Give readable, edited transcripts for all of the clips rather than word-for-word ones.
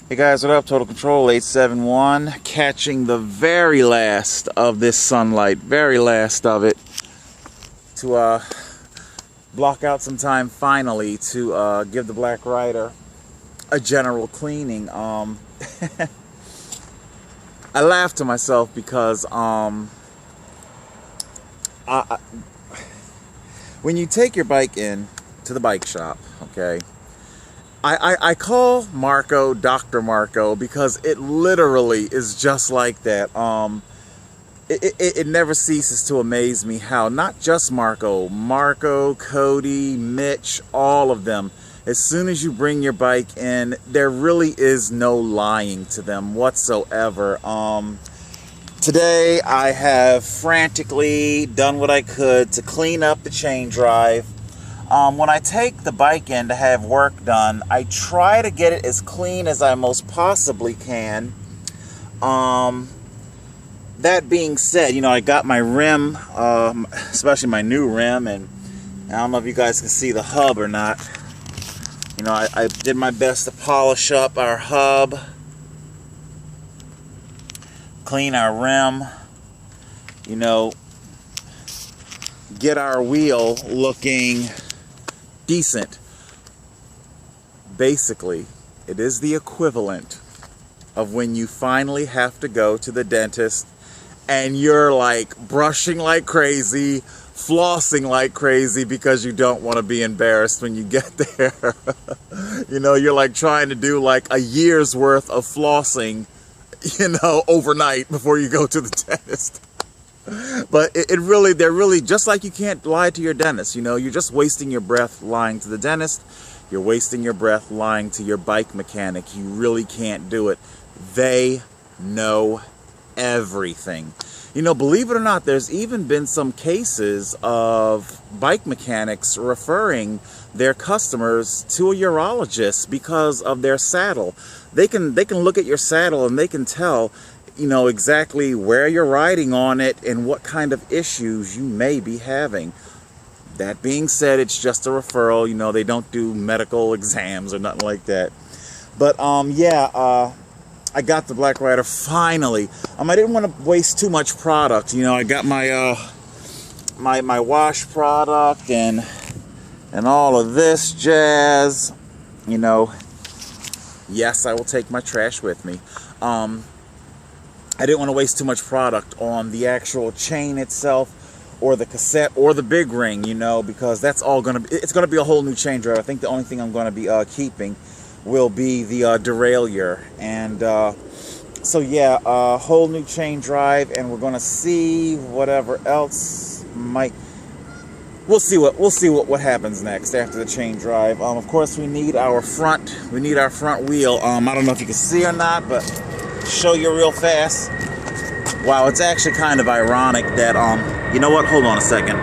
Hey guys, what up? Total Control 871, catching the very last of this sunlight, very last of it, to block out some time finally to give the Blackrider a general cleaning. I laugh to myself because when you take your bike in to the bike shop, okay, I call Marko Dr. Marko because it literally is just like that. It never ceases to amaze me how not just Marko, Cody, Mitch, all of them, as soon as you bring your bike in, there really is no lying to them whatsoever. Today I have frantically done what I could to clean up the chain drive. When I take the bike in to have work done, I try to get it as clean as I most possibly can. That being said, you know, I got my rim, especially my new rim, and I don't know if you guys can see the hub or not. You know, I did my best to polish up our hub, clean our rim, you know, get our wheel looking decent. Basically, it is the equivalent of when you finally have to go to the dentist and you're like brushing like crazy, flossing like crazy because you don't want to be embarrassed when you get there. You know, you're like trying to do like a year's worth of flossing, you know, overnight before you go to the dentist. But they're really, just like you can't lie to your dentist, you know, you're just wasting your breath lying to the dentist. You're wasting your breath lying to your bike mechanic. You really can't do it. They know everything. You know, believe it or not, there's even been some cases of bike mechanics referring their customers to a urologist because of their saddle. They can look at your saddle and they can tell, you know, exactly where you're riding on it and what kind of issues you may be having. That being said, it's just a referral. You know, they don't do medical exams or nothing like that. But I got the Blackrider finally. I didn't want to waste too much product. You know, I got my my wash product and all of this jazz. You know, yes, I will take my trash with me. I didn't want to waste too much product on the actual chain itself or the cassette or the big ring, you know, because that's all going to be, it's going to be a whole new chain drive. I think the only thing I'm going to be keeping will be the derailleur. And so yeah, a whole new chain drive, and we're going to see whatever else might, we'll see what happens next after the chain drive. Of course, we need our front wheel. I don't know if you can see or not, but show you real fast. Wow, it's actually kind of ironic that you know what, hold on a second.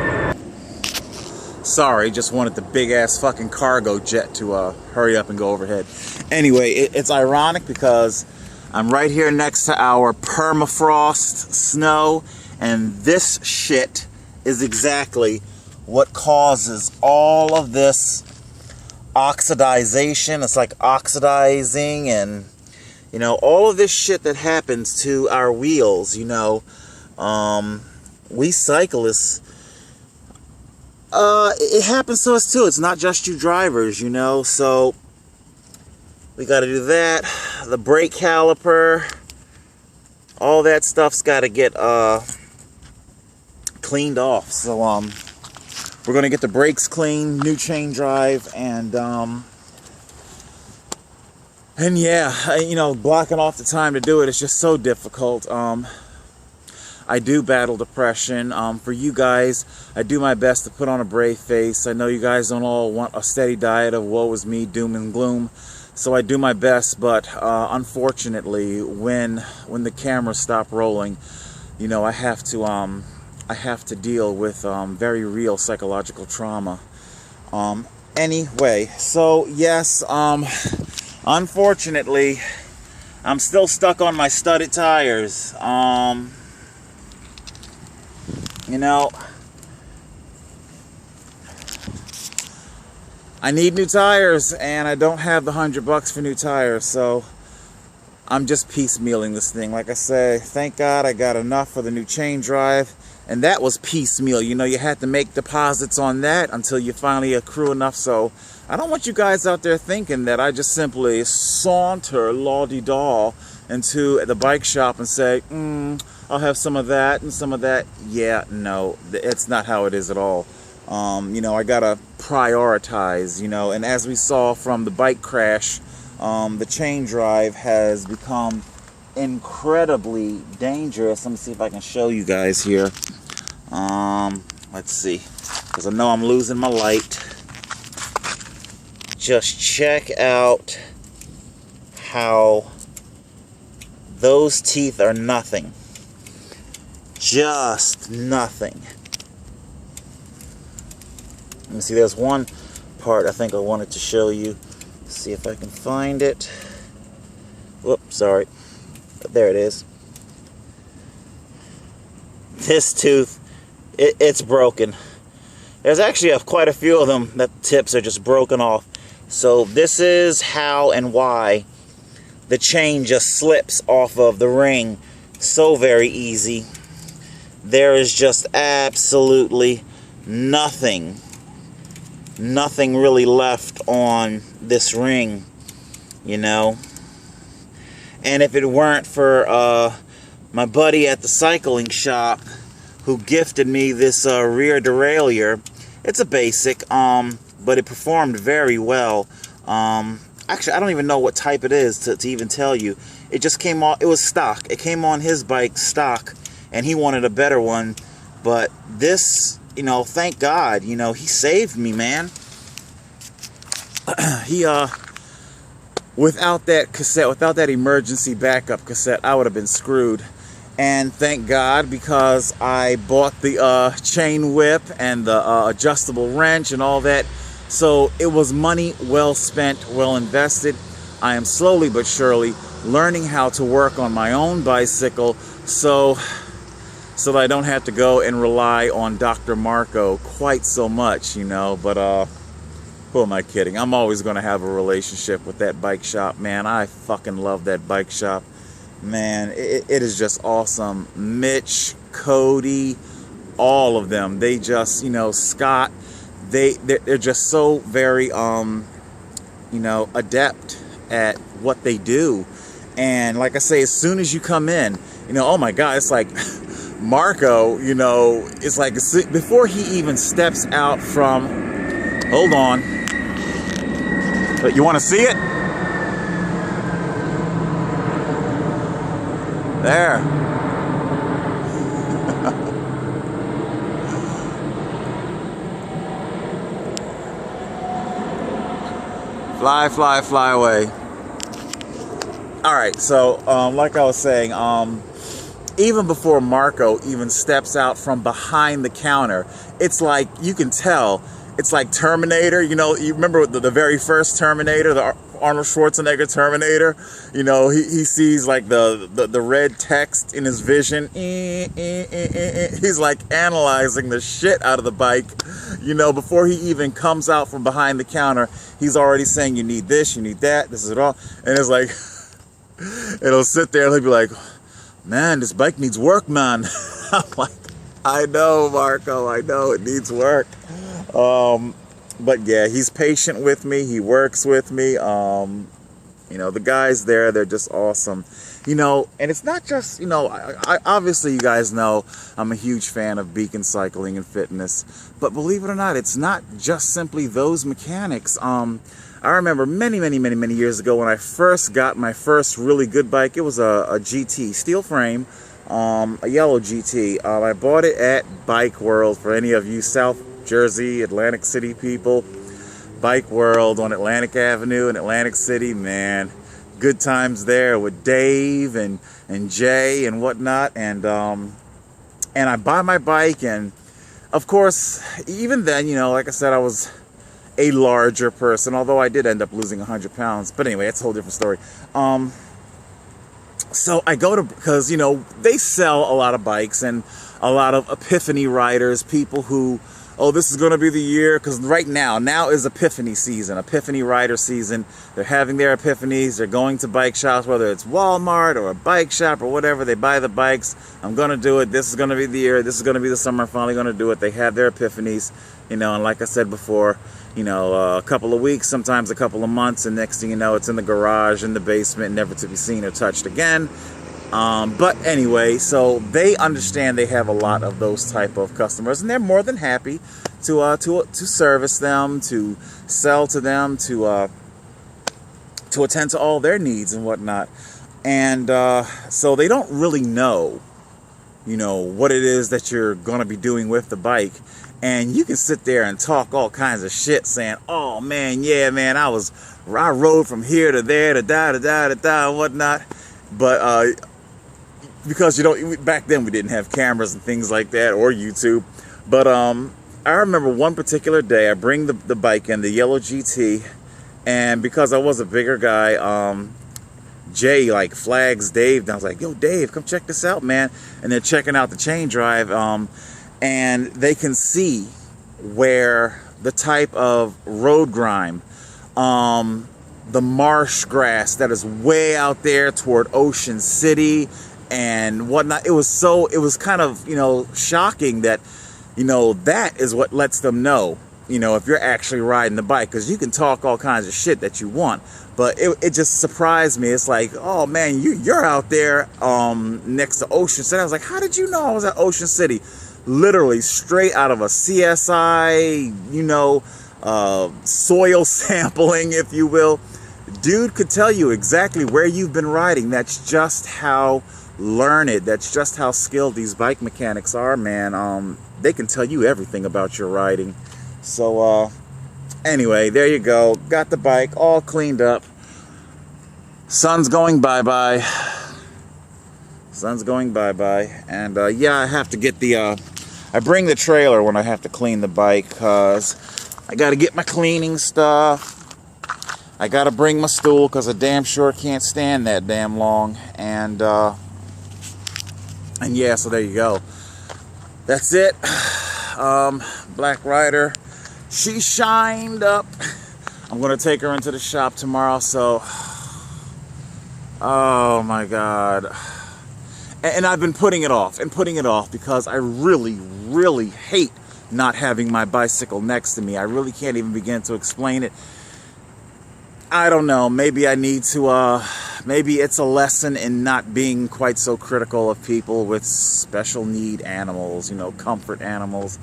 Sorry, just wanted the big ass fucking cargo jet to hurry up and go overhead. Anyway, it's ironic because I'm right here next to our permafrost snow, and this shit is exactly what causes all of this oxidization. It's like oxidizing, and you know, all of this shit that happens to our wheels, you know, we cyclists, it happens to us too. It's not just you drivers, you know, so we got to do that. The brake caliper, all that stuff's got to get cleaned off. So we're going to get the brakes clean, new chain drive, and yeah, you know, blocking off the time to do it is just so difficult. I do battle depression. For you guys, I do my best to put on a brave face. I know you guys don't all want a steady diet of woe is me, doom and gloom. So I do my best, but unfortunately, when the cameras stop rolling, you know, I have to deal with very real psychological trauma. Anyway, so yes, unfortunately, I'm still stuck on my studded tires. You know, I need new tires, and I don't have the $100 for new tires, so I'm just piecemealing this thing. Like I say, thank God I got enough for the new chain drive. And that was piecemeal. You know, you had to make deposits on that until you finally accrue enough. So I don't want you guys out there thinking that I just simply saunter la-di-da into the bike shop and say, I'll have some of that and some of that. Yeah, no, it's not how it is at all. You know, I gotta prioritize, you know, and as we saw from the bike crash, the chain drive has become incredibly dangerous. Let me see if I can show you guys here. Let's see, because I know I'm losing my light. Just check out how those teeth are nothing. Just nothing. Let me see, there's one part I think I wanted to show you. See if I can find it. Whoops, sorry. There it is. This tooth, it's broken. There's actually quite a few of them that the tips are just broken off. So this is how and why the chain just slips off of the ring so very easy. There is just absolutely nothing really left on this ring, you know. And if it weren't for my buddy at the cycling shop who gifted me this rear derailleur, it's a basic, but it performed very well. Actually, I don't even know what type it is to even tell you. It just came on, it was stock. It came on his bike stock, and he wanted a better one. But this, you know, thank God, you know, he saved me, man. He, without that cassette, without that emergency backup cassette, I would have been screwed. And thank God, because I bought the chain whip and the adjustable wrench and all that. So it was money well spent, well invested. I am slowly but surely learning how to work on my own bicycle so that I don't have to go and rely on Dr. Marko quite so much, you know. But who am I kidding? I'm always going to have a relationship with that bike shop, man. I fucking love that bike shop. Man, it is just awesome. Mitch, Cody, all of them. They just, you know, Scott, they're just so very, you know, adept at what they do. And like I say, as soon as you come in, you know, oh my God, it's like Marko, you know, it's like before he even steps out from, hold on, but you want to see it? There. Fly, fly, fly away. All right, so like I was saying, even before Marko even steps out from behind the counter, it's like you can tell. It's like Terminator, you know, you remember the very first Terminator, the Arnold Schwarzenegger Terminator, you know, he sees like the red text in his vision. He's like analyzing the shit out of the bike, you know, before he even comes out from behind the counter. He's already saying, you need this, you need that, this is it all. And it's like, it'll sit there and he'll be like, man, this bike needs work, man. I'm like, I know, Marko, I know it needs work. But yeah, he's patient with me. He works with me. You know, the guys there, they're just awesome. You know, and it's not just, you know, I obviously you guys know I'm a huge fan of Beacon Cycling and Fitness. But believe it or not, it's not just simply those mechanics. I remember many years ago when I first got my first really good bike. It was a GT, steel frame, a yellow GT. I bought it at Bike World. For any of you South Jersey, Atlantic City people, Bike World on Atlantic Avenue in Atlantic City, man, good times there with Dave and Jay and whatnot. And I buy my bike, and of course, even then, you know, like I said, I was a larger person, although I did end up losing 100 pounds. But anyway, that's a whole different story. So I go to, because, you know, they sell a lot of bikes and a lot of epiphany riders, people who oh, this is going to be the year, because right now is Epiphany season, Epiphany rider season. They're having their epiphanies. They're going to bike shops, whether it's Walmart or a bike shop or whatever. They buy the bikes. I'm going to do it. This is going to be the year. This is going to be the summer. I'm finally going to do it. They have their epiphanies, you know, and like I said before, you know, a couple of weeks, sometimes a couple of months, and next thing you know, it's in the garage, in the basement, never to be seen or touched again. But anyway, so they understand they have a lot of those type of customers, and they're more than happy to service them, to sell to them, to attend to all their needs and whatnot. And so they don't really know, you know, what it is that you're going to be doing with the bike. And you can sit there and talk all kinds of shit saying, oh man, yeah, man, I rode from here to there to da and whatnot. But because, you know, back then we didn't have cameras and things like that, or YouTube. But I remember one particular day, I bring the bike in, the yellow GT, and because I was a bigger guy, Jay like flags Dave, and I was like, yo, Dave, come check this out, man. And they're checking out the chain drive, and they can see where the type of road grime, the marsh grass that is way out there toward Ocean City and whatnot. It was kind of, you know, shocking that, you know, that is what lets them know, you know, if you're actually riding the bike, because you can talk all kinds of shit that you want, but it just surprised me. It's like, oh man, you're out there next to Ocean City. I was like, how did you know I was at Ocean City? Literally straight out of a CSI, you know, soil sampling, if you will. Dude could tell you exactly where you've been riding. That's just how learned, that's just how skilled these bike mechanics are, man. They can tell you everything about your riding. So anyway, there you go. Got the bike all cleaned up. Sun's going bye-bye. Sun's going bye-bye. And yeah, I have to get the I bring the trailer when I have to clean the bike, because I got to get my cleaning stuff. I got to bring my stool, because I damn sure can't stand that damn long. And yeah, so there you go. That's it. Blackrider, she shined up. I'm going to take her into the shop tomorrow, so... Oh my God. And I've been putting it off because I really, really hate not having my bicycle next to me. I really can't even begin to explain it. I don't know, maybe I need to, maybe it's a lesson in not being quite so critical of people with special need animals, you know, comfort animals.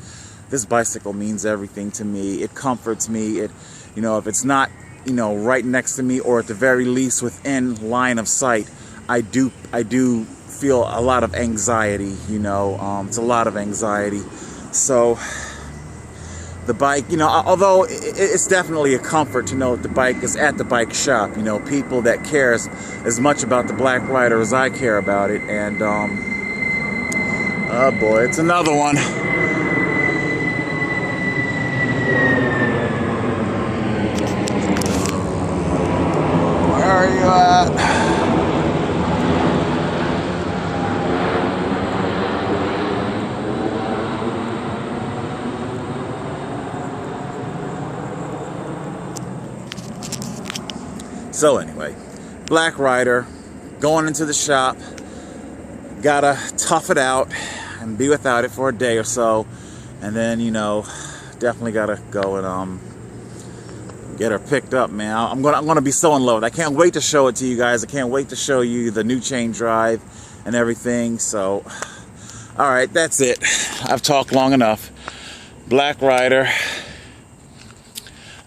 This bicycle means everything to me. It comforts me. It, you know, if it's not, you know, right next to me, or at the very least within line of sight, I do feel a lot of anxiety, you know, it's a lot of anxiety. So the bike, you know, although it's definitely a comfort to know that the bike is at the bike shop, you know, people that cares as much about the Blackrider as I care about it. And oh boy, it's another one. Where are you at? So anyway, Blackrider, going into the shop, gotta tough it out and be without it for a day or so, and then, you know, definitely gotta go and get her picked up, man. I'm gonna be so in love with it. I can't wait to show it to you guys. I can't wait to show you the new chain drive and everything. So, all right, that's it. I've talked long enough. Blackrider,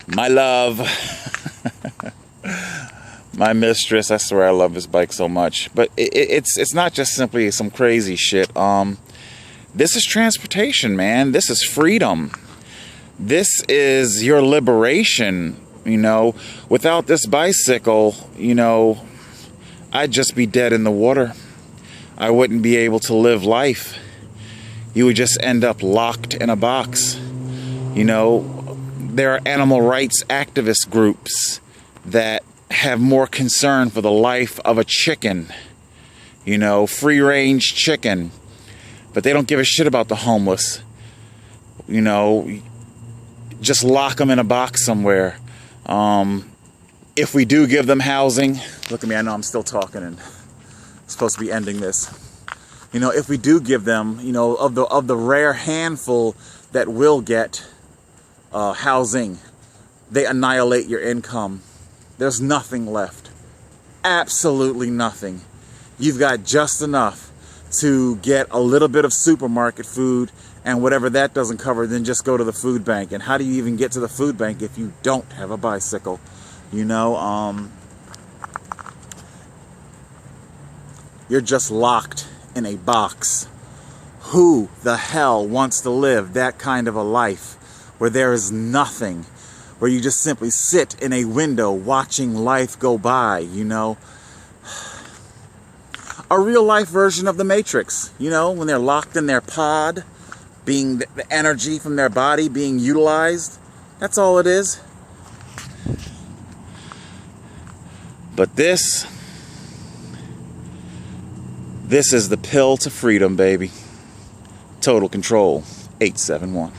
my love. My mistress. I swear I love this bike so much. But it's not just simply some crazy shit. This is transportation, man. This is freedom. This is your liberation, you know. Without this bicycle, you know, I'd just be dead in the water. I wouldn't be able to live life. You would just end up locked in a box. You know, there are animal rights activist groups that have more concern for the life of a chicken, you know, free-range chicken, but they don't give a shit about the homeless. you know, just lock them in a box somewhere. If we do give them housing, look at me, I know I'm still talking and I'm supposed to be ending this. You know, if we do give them, you know, of the rare handful that will get housing, they annihilate your income. There's nothing left. Absolutely nothing. You've got just enough to get a little bit of supermarket food, and whatever that doesn't cover, then just go to the food bank. And how do you even get to the food bank if you don't have a bicycle? You know, you're just locked in a box. Who the hell wants to live that kind of a life where there is nothing, where you just simply sit in a window watching life go by, you know? A real life version of the Matrix, you know, when they're locked in their pod, being the energy from their body being utilized. That's all it is. But this is the pill to freedom, baby. Total Control 871.